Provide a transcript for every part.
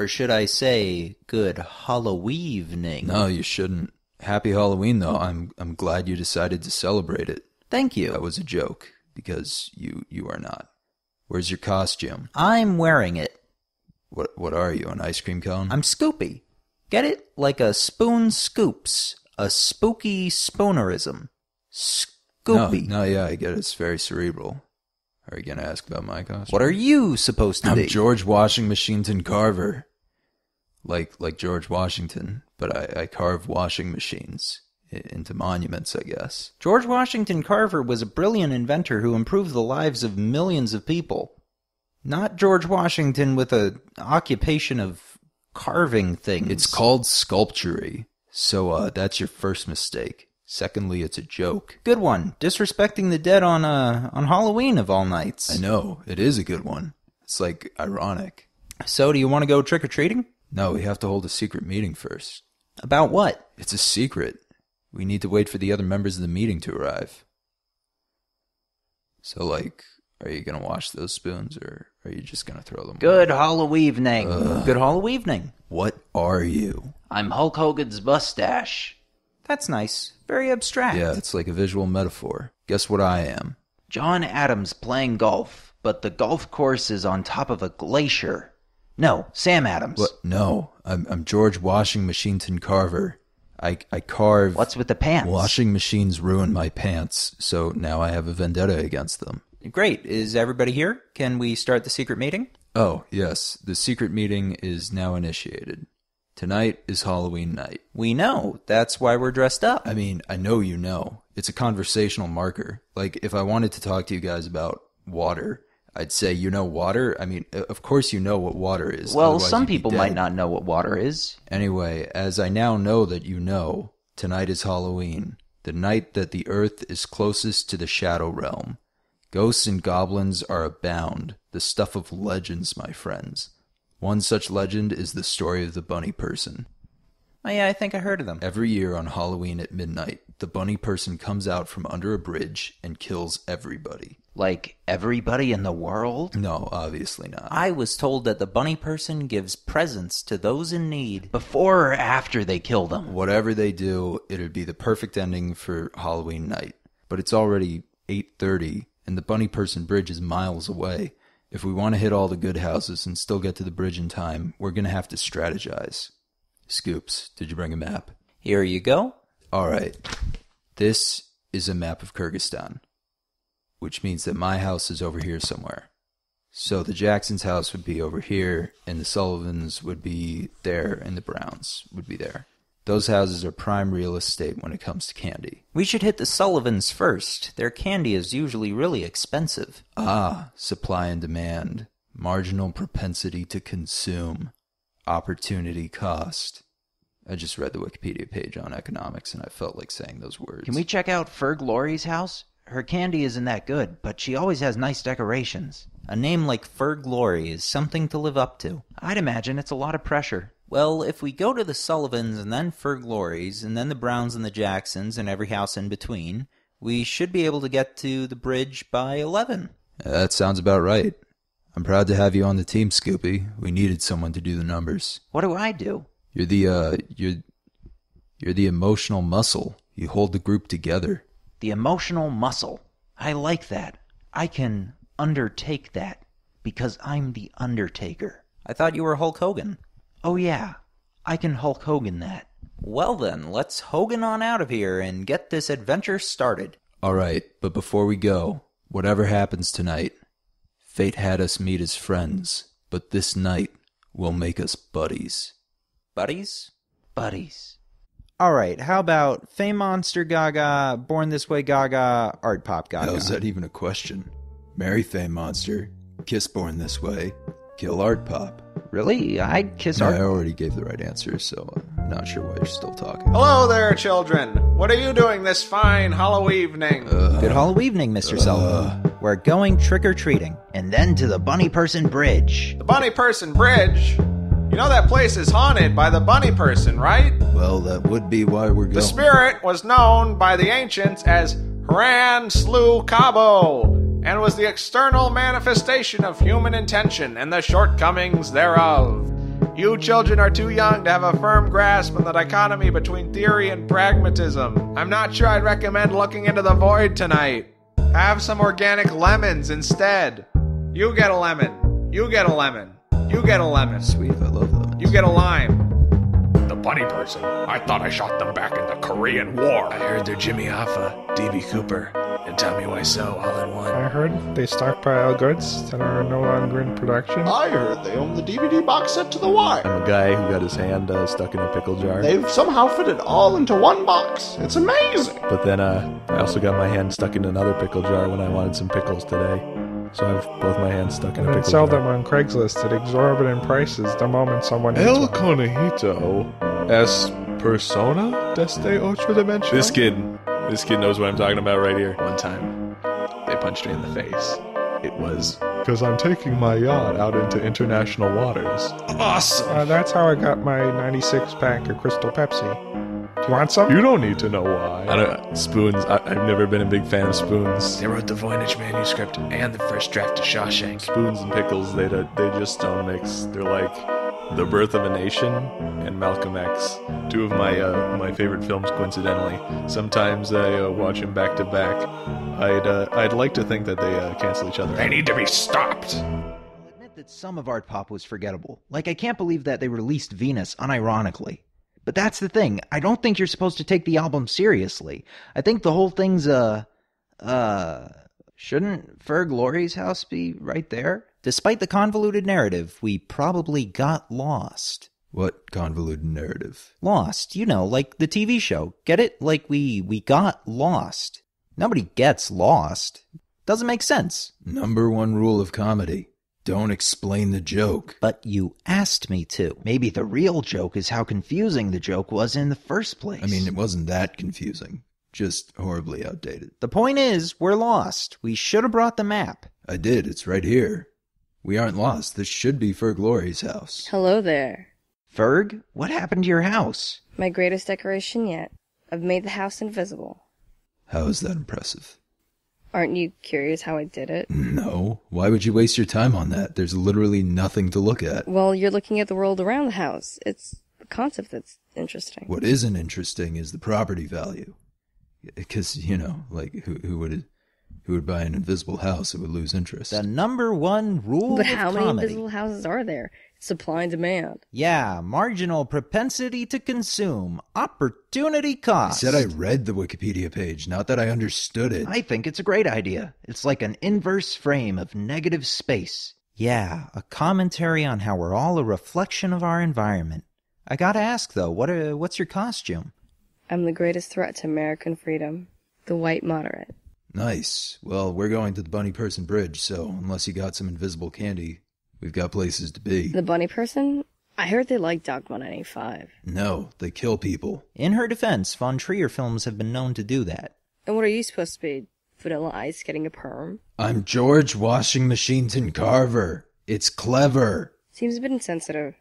Or should I say, good Halloweevening? No, you shouldn't. Happy Halloween, though. I'm glad you decided to celebrate it. Thank you. That was a joke, because you are not. Where's your costume? I'm wearing it. What are you, an ice cream cone? I'm Scoopy. Get it? Like a spoon scoops. A spooky spoonerism. Scoopy. No, yeah, I get it. It's very cerebral. Are you going to ask about my costume? What are you supposed to be? I'm George WashingMachineton Carver. Like George Washington, but I carve washing machines into monuments, I guess. George Washington Carver was a brilliant inventor who improved the lives of millions of people. Not George Washington with an occupation of carving things. It's called sculptury, so that's your first mistake. Secondly, it's a joke. Good one. Disrespecting the dead on Halloween of all nights. I know. It is a good one. It's like ironic. So, do you want to go trick-or-treating? No, we have to hold a secret meeting first. About what? It's a secret. We need to wait for the other members of the meeting to arrive. So, are you going to wash those spoons, or are you just going to throw them Good Halloweevening. Good Halloweevening. What are you? I'm Hulk Hogan's mustache. That's nice. Very abstract. Yeah, it's like a visual metaphor. Guess what I am? John Adams playing golf, but the golf course is on top of a glacier. No, Sam Adams. What? No, I'm George WashingMachineton Carver. I carve... What's with the pants? Washing machines ruin my pants, so now I have a vendetta against them. Great. Is everybody here? Can we start the secret meeting? Oh, yes. The secret meeting is now initiated. Tonight is Halloween night. We know. That's why we're dressed up. I mean, I know you know. It's a conversational marker. Like, if I wanted to talk to you guys about water, I'd say, you know water? I mean, of course you know what water is. Well, some people might not know what water is. Anyway, as I now know that you know, tonight is Halloween, the night that the earth is closest to the shadow realm. Ghosts and goblins are abound, the stuff of legends, my friends. One such legend is the story of the bunny person. Oh yeah, I think I heard of them. Every year on Halloween at midnight, the bunny person comes out from under a bridge and kills everybody. Like everybody in the world? No, obviously not. I was told that the bunny person gives presents to those in need before or after they kill them. Whatever they do, it'd be the perfect ending for Halloween night. But it's already 8:30, and the bunny person bridge is miles away. If we want to hit all the good houses and still get to the bridge in time, we're going to have to strategize. Scoops, did you bring a map? Here you go. All right. This is a map of Kyrgyzstan, which means that my house is over here somewhere. So the Jacksons' house would be over here, and the Sullivans would be there, and the Browns would be there. Those houses are prime real estate when it comes to candy. We should hit the Sullivans first. Their candy is usually really expensive. Ah, supply and demand. Marginal propensity to consume. Opportunity cost. I just read the Wikipedia page on economics, and I felt like saying those words. Can we check out Ferg Laurie's house? Her candy isn't that good, but she always has nice decorations. A name like Ferg Laurie is something to live up to. I'd imagine it's a lot of pressure. Well, if we go to the Sullivans and then Ferg Laurie's and then the Browns and the Jacksons and every house in between, we should be able to get to the bridge by 11. That sounds about right. I'm proud to have you on the team, Scoopy. We needed someone to do the numbers. What do I do? You're the emotional muscle. You hold the group together. The emotional muscle. I like that. I can undertake that because I'm the Undertaker. I thought you were Hulk Hogan. Oh yeah, I can Hulk Hogan that. Well then, let's Hogan on out of here and get this adventure started. All right, but before we go, whatever happens tonight, fate had us meet as friends, but this night will make us buddies. Buddies? Buddies. Alright, how about Fame Monster Gaga, Born This Way Gaga, Art Pop Gaga? How's that even a question? Marry Fame Monster, kiss Born This Way, kill Art Pop. Really? I'd kiss No, Art... I already gave the right answer, so I'm not sure why you're still talking. Hello there, children. What are you doing this fine Halloweevening? Good Halloweevening, Mr. Sullivan. We're going trick-or-treating, and then to the Bunny Person Bridge. The Bunny Person Bridge? You know that place is haunted by the Bunny Person, right? Well, that would be why we're going. The spirit was known by the ancients as Haran Slew Cabo, and was the external manifestation of human intention and the shortcomings thereof. You children are too young to have a firm grasp on the dichotomy between theory and pragmatism. I'm not sure I'd recommend looking into the void tonight. Have some organic lemons instead. You get a lemon. You get a lemon. You get a lemon. Sweet, I love lemons. You get a lime. The bunny person. I thought I shot them back in the Korean War. I heard they're Jimmy Hoffa, D.B. Cooper, and Tommy Wiseau all in one. I heard they stockpile goods that are no longer in production. I heard they own the DVD box set to The Wire. I'm a guy who got his hand stuck in a pickle jar. They've somehow fit it all into one box. It's amazing. But then I also got my hand stuck in another pickle jar when I wanted some pickles today. So I have both my hands stuck in a And pickle sell jar. them on Craigslist at exorbitant prices the moment someone needs El one. Conejito es persona desde otra dimensión. This kid knows what I'm talking about right here. One time, they punched me in the face. It was Because I'm taking my yacht out into international waters. awesome. That's how I got my 96 pack of Crystal Pepsi. Do you want some? You don't need to know why. I don't spoons. I've never been a big fan of spoons. They wrote the Voynich manuscript and the first draft of Shawshank. Spoons and pickles, they just don't mix. They're like The Birth of a Nation and Malcolm X. Two of my favorite films, coincidentally. Sometimes I watch them back to back. I'd like to think that they cancel each other. They need to be stopped. I'll admit that some of Art Pop was forgettable. Like, I can't believe that they released Venus unironically. But that's the thing. I don't think you're supposed to take the album seriously. I think the whole thing's, shouldn't Ferg Laurie's house be right there? Despite the convoluted narrative, we probably got lost. What convoluted narrative? Lost, you know, like the TV show. Get it? Like we got lost. Nobody gets lost. Doesn't make sense. Number one rule of comedy. Don't explain the joke. But you asked me to. Maybe the real joke is how confusing the joke was in the first place. I mean, it wasn't that confusing. Just horribly outdated. The point is, we're lost. We should have brought the map. I did. It's right here. We aren't lost. This should be Ferg Laurie's house. Hello there. Ferg, what happened to your house? My greatest decoration yet. I've made the house invisible. How is that impressive? Aren't you curious how I did it? No. Why would you waste your time on that? There's literally nothing to look at. Well, you're looking at the world around the house. It's the concept that's interesting. What isn't interesting is the property value. Because, you know, like, who would buy an invisible house that would lose interest? The number one rule But of how many comedy. invisible houses are there? Supply and demand. Yeah, marginal propensity to consume. Opportunity I cost. said I read the Wikipedia page, not that I understood it. I think it's a great idea. It's like an inverse frame of negative space. Yeah, a commentary on how we're all a reflection of our environment. I gotta ask, though, what's your costume? I'm the greatest threat to American freedom. The white moderate. Nice. Well, we're going to the Bunny Person Bridge, so unless you got some invisible candy, we've got places to be. The bunny person? I heard they like Dogma 95. No, they kill people. In her defense, Von Trier films have been known to do that. And what are you supposed to be? Vanilla Ice getting a perm? I'm George Washingmachineton Carver. It's clever. Seems a bit insensitive.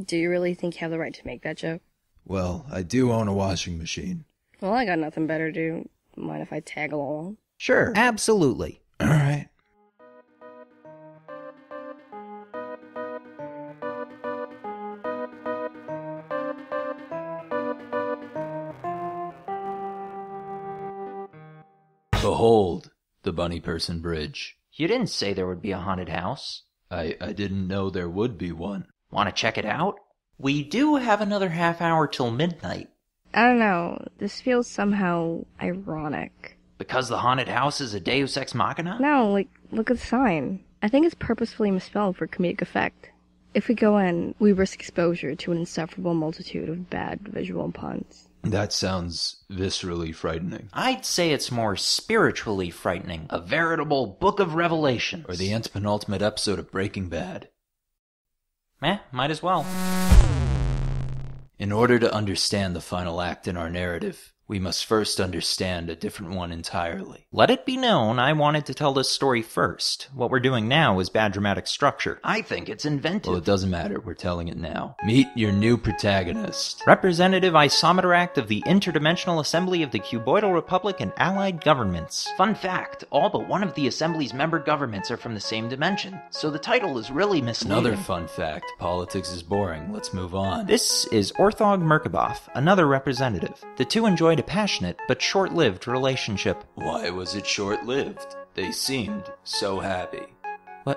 Do you really think you have the right to make that joke? Well, I do own a washing machine. Well, I got nothing better to do. Mind if I tag along? Sure, absolutely. All right. Behold, the Bunny Person Bridge. You didn't say there would be a haunted house. I didn't know there would be one. Want to check it out? We do have another half hour till midnight. I don't know. This feels somehow ironic. Because the haunted house is a deus ex machina? No, like, look at the sign. I think it's purposefully misspelled for comedic effect. If we go in, we risk exposure to an insufferable multitude of bad visual puns. That sounds viscerally frightening. I'd say it's more spiritually frightening. A veritable book of revelations. Or the antepenultimate episode of Breaking Bad. Might as well. In order to understand the final act in our narrative, We must first understand a different one entirely. Let it be known I wanted to tell this story first. What we're doing now is bad dramatic structure. I think it's inventive. Well, it doesn't matter. We're telling it now. Meet your new protagonist. Representative Isometeract of the Interdimensional Assembly of the Cuboidal Republic and Allied Governments. Fun fact, all but one of the Assembly's member governments are from the same dimension, so the title is really misleading. Another fun fact, politics is boring. Let's move on. This is Orthog Merkabov, another representative. The two enjoyed a passionate but short-lived relationship. Why was it short-lived? They seemed so happy.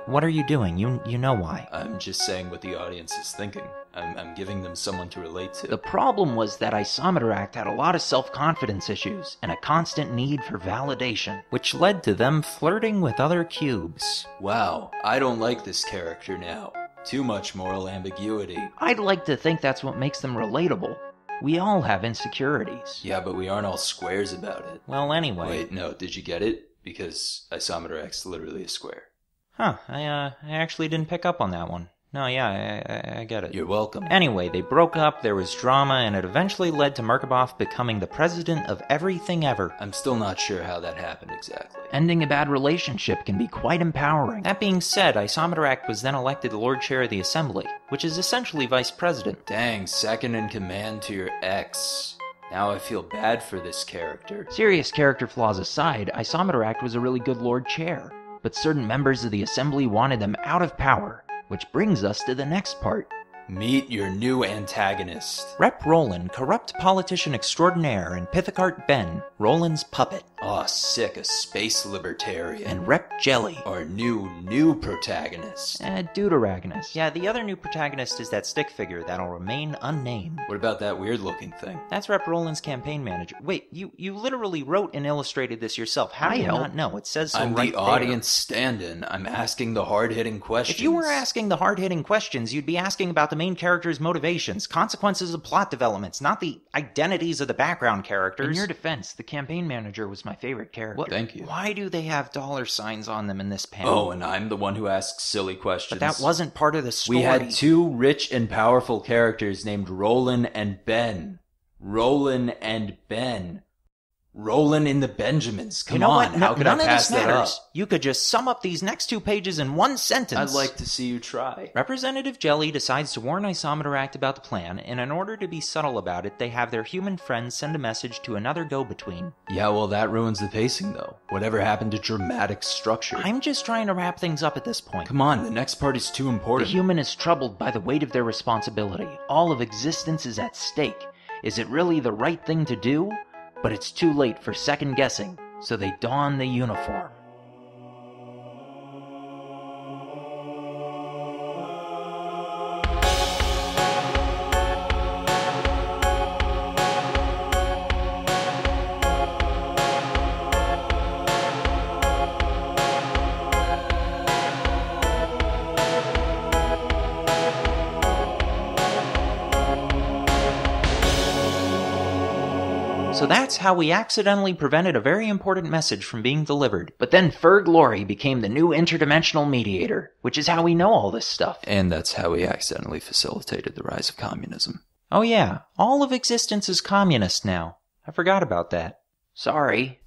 What are you doing? You know why. I'm just saying what the audience is thinking. I'm giving them someone to relate to. The problem was that Isometeract had a lot of self-confidence issues and a constant need for validation, which led to them flirting with other cubes. Wow, I don't like this character now. Too much moral ambiguity. I'd like to think that's what makes them relatable. We all have insecurities. Yeah, but we aren't all squares about it. Well, anyway. Wait, no, did you get it? Because Isometeract's literally a square. Huh, I actually didn't pick up on that one. No, yeah, I get it. You're welcome. Anyway, they broke up, there was drama, and it eventually led to Merkabov becoming the president of everything ever. I'm still not sure how that happened exactly. Ending a bad relationship can be quite empowering. That being said, Isometeract was then elected Lord Chair of the Assembly, which is essentially vice president. Dang, second in command to your ex. Now I feel bad for this character. Serious character flaws aside, Isometeract was a really good Lord Chair, but certain members of the Assembly wanted them out of power. Which brings us to the next part. Meet your new antagonist. Rep Roland, corrupt politician extraordinaire, and Pithecart Ben, Roland's puppet. Aw, sick, a space libertarian. And Rep Jelly. Our new protagonist. Deuteragonist. Yeah, the other new protagonist is that stick figure that'll remain unnamed. What about that weird-looking thing? That's Rep Roland's campaign manager. Wait, you literally wrote and illustrated this yourself. How do you not know? It says so I'm right the there. audience stand-in. I'm asking the hard-hitting questions. If you were asking the hard-hitting questions, you'd be asking about the main character's motivations, consequences of plot developments, not the identities of the background characters. In your defense, the campaign manager was my favorite character. What? Thank you. Why do they have dollar signs on them in this panel? Oh, and I'm the one who asks silly questions. But that wasn't part of the story. We had two rich and powerful characters named Roland and Ben. Roland and Ben. Roland in the Benjamins. Come on, how could I pass that up? You could just sum up these next 2 pages in one sentence. I'd like to see you try. Representative Jelly decides to warn Isometeract about the plan, and in order to be subtle about it, they have their human friends send a message to another go-between. Yeah, well, that ruins the pacing, though. Whatever happened to dramatic structure? I'm just trying to wrap things up at this point. Come on, the next part is too important. The human is troubled by the weight of their responsibility. All of existence is at stake. Is it really the right thing to do? But it's too late for second guessing, so they don the uniform. So that's how we accidentally prevented a very important message from being delivered. But then Ferg Laurie became the new interdimensional mediator, which is how we know all this stuff. And that's how we accidentally facilitated the rise of communism. Oh yeah, all of existence is communist now. I forgot about that. Sorry.